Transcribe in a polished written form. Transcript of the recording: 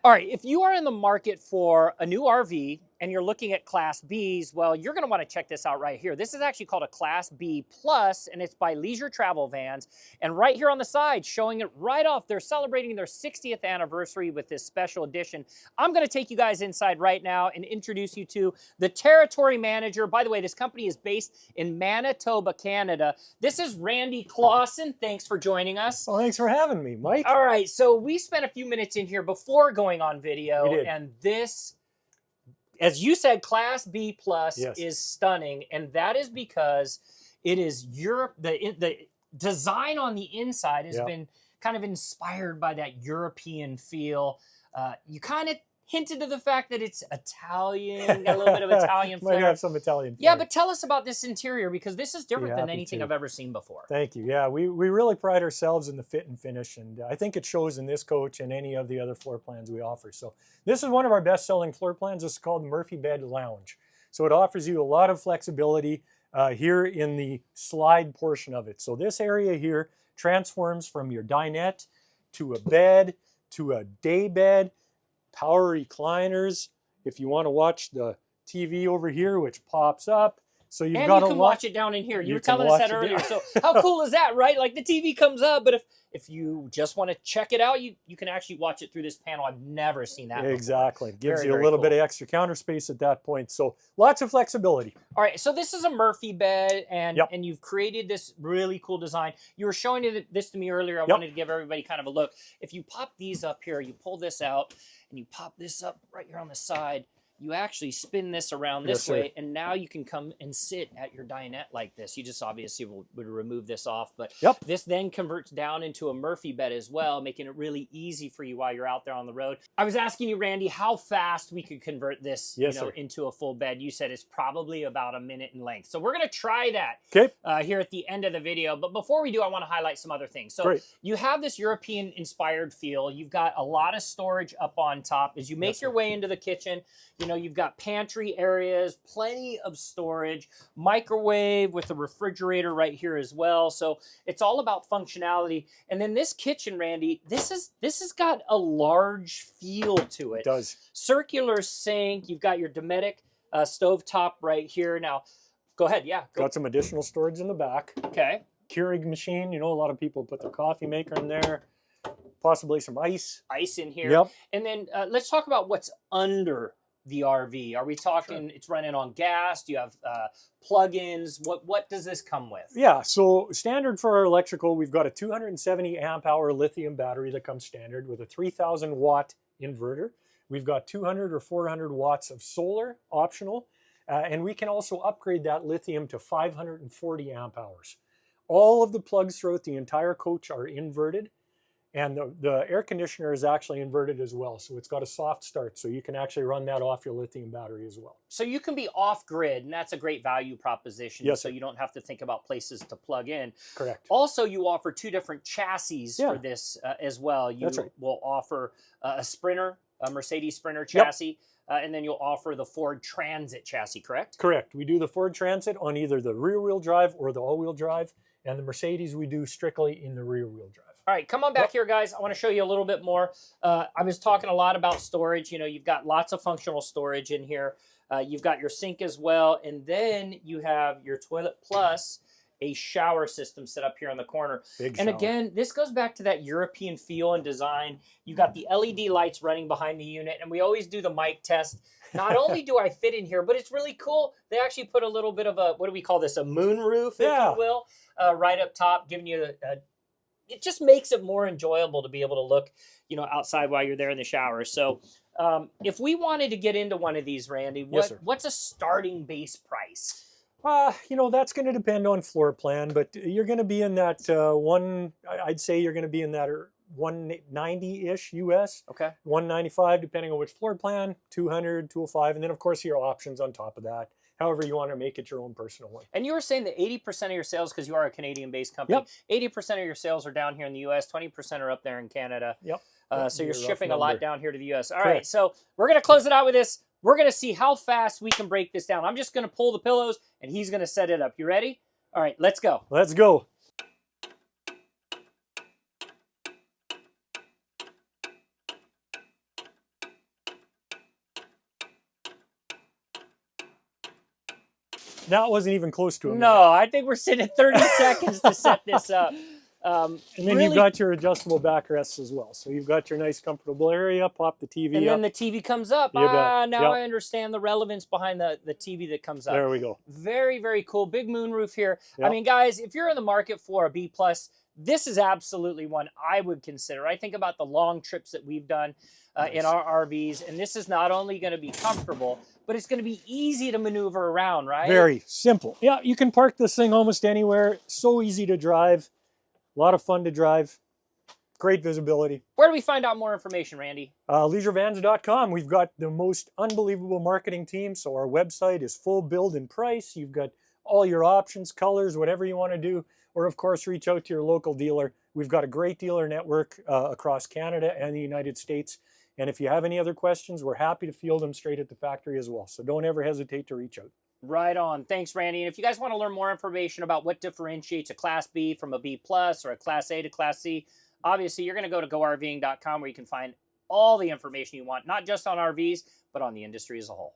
All right, if you are in the market for a new RV and you're looking at Class Bs, well, you're going to want to check this out right here. This is actually called a Class B Plus, and it's by Leisure Travel Vans. And right here on the side, showing it right off, they're celebrating their 60th anniversary with this special edition. I'm going to take you guys inside right now and introduce you to the territory manager. By the way, this company is based in Manitoba, Canada. This is Randy Clausen. Thanks for joining us. Well, thanks for having me, Mike. All right, so we spent a few minutes in here before going on video, We did. and this, as you said, Class B Plus Yes. is stunning, and that is because it is Europe. The design on the inside has been kind of inspired by that European feel. You kind of hinted to the fact that it's Italian, got a little bit of Italian flair. Might have some Italian flair. Yeah, but tell us about this interior, because this is different than anything I've ever seen before. Thank you. Yeah, we really pride ourselves in the fit and finish, and I think it shows in this coach and any of the other floor plans we offer. So this is one of our best-selling floor plans. This is called Murphy Bed Lounge. So it offers you a lot of flexibility here in the slide portion of it. So this area here transforms from your dinette to a bed to a day bed, power recliners. If you want to watch the TV over here, which pops up, so you've got to watch it down in here. You were telling us that earlier. So how cool is that, right? Like the TV comes up, but if you just want to check it out, you can actually watch it through this panel. I've never seen that exactly. It gives very, you a little bit of extra counter space at that point. So lots of flexibility. All right, so this is a Murphy bed, and you've created this really cool design. You were showing this to me earlier. I wanted to give everybody kind of a look. If you pop these up here, you pull this out, and you pop this up right here on the side, you actually spin this around this way, and now you can come and sit at your dinette like this. You just obviously would remove this off, but this then converts down into a Murphy bed as well, making it really easy for you while you're out there on the road. I was asking you, Randy, how fast we could convert this into a full bed. You said it's probably about a minute in length. So we're going to try that here at the end of the video. But before we do, I want to highlight some other things. So you have this European-inspired feel. You've got a lot of storage up on top. As you make your way into the kitchen, you've got pantry areas, plenty of storage, microwave with a refrigerator right here as well. So it's all about functionality. And then this kitchen, Randy, this has got a large feel to it. It does. Circular sink. You've got your Dometic stovetop right here. Now, go ahead. Yeah. Got some additional storage in the back. Okay. Keurig machine. A lot of people put their coffee maker in there. Possibly some ice. Ice in here. Yep. And then let's talk about what's under the RV. Are we talking it's running on gas? Do you have plug-ins? What does this come with? Yeah, so standard for our electrical, we've got a 270 amp hour lithium battery that comes standard with a 3,000 watt inverter. We've got 200 or 400 watts of solar optional, and we can also upgrade that lithium to 540 amp hours. All of the plugs throughout the entire coach are inverted. And the air conditioner is actually inverted as well. So it's got a soft start. So you can actually run that off your lithium battery as well. So you can be off grid, and that's a great value proposition. Yes, so you don't have to think about places to plug in. Correct. Also, you offer two different chassis for this as well. You will offer a Sprinter, a Mercedes Sprinter chassis. And then you'll offer the Ford Transit chassis, correct? Correct. We do the Ford Transit on either the rear-wheel drive or the all-wheel drive. And the Mercedes we do strictly in the rear-wheel drive. All right, come on back here, guys. I want to show you a little bit more. I was talking a lot about storage. You've got lots of functional storage in here. You've got your sink as well. And then you have your toilet plus a shower system set up here in the corner. And again, this goes back to that European feel and design. You've got the LED lights running behind the unit. And we always do the mic test. Not only do I fit in here, but it's really cool. They actually put a little bit of a, what do we call this, a moon roof, if you will, right up top, giving you it just makes it more enjoyable to be able to look, outside while you're there in the shower. So if we wanted to get into one of these, Randy, what's a starting base price? That's going to depend on floor plan, but you're going to be in that I'd say you're going to be in that 190-ish US. Okay. 195, depending on which floor plan, 200, 205, and then of course your options on top of that. However you want to make it your own personal one. And you were saying that 80% of your sales, because you are a Canadian-based company, 80% of your sales are down here in the U.S., 20% are up there in Canada. So you're shipping a lot down here to the U.S. All right, so we're going to close it out with this. We're going to see how fast we can break this down. I'm just going to pull the pillows, and he's going to set it up. You ready? All right, let's go. Let's go. That wasn't even close to a minute. No, I think we're sitting at 30 seconds to set this up. And then you've got your adjustable backrests as well. So you've got your nice comfortable area, pop the TV and up. then the TV comes up. You bet. Now Yep. I understand the relevance behind the TV that comes up. There we go. Very, very cool. Big moonroof here. Yep. I mean, guys, if you're in the market for a B+, this is absolutely one I would consider. I think about the long trips that we've done in our RVs, and this is not only going to be comfortable, but it's going to be easy to maneuver around, right? Very simple. Yeah, you can park this thing almost anywhere. So easy to drive. A lot of fun to drive. Great visibility. Where do we find out more information, Randy? Leisurevans.com. We've got the most unbelievable marketing team. So our website is full build and price. You've got all your options, colors, whatever you want to do. Or of course, reach out to your local dealer. We've got a great dealer network across Canada and the United States. And if you have any other questions, we're happy to field them straight at the factory as well. So don't ever hesitate to reach out. Right on. Thanks, Randy. And if you guys want to learn more information about what differentiates a Class B from a B+ or a Class A to Class C, obviously you're going to go to GoRVing.com where you can find all the information you want, not just on RVs, but on the industry as a whole.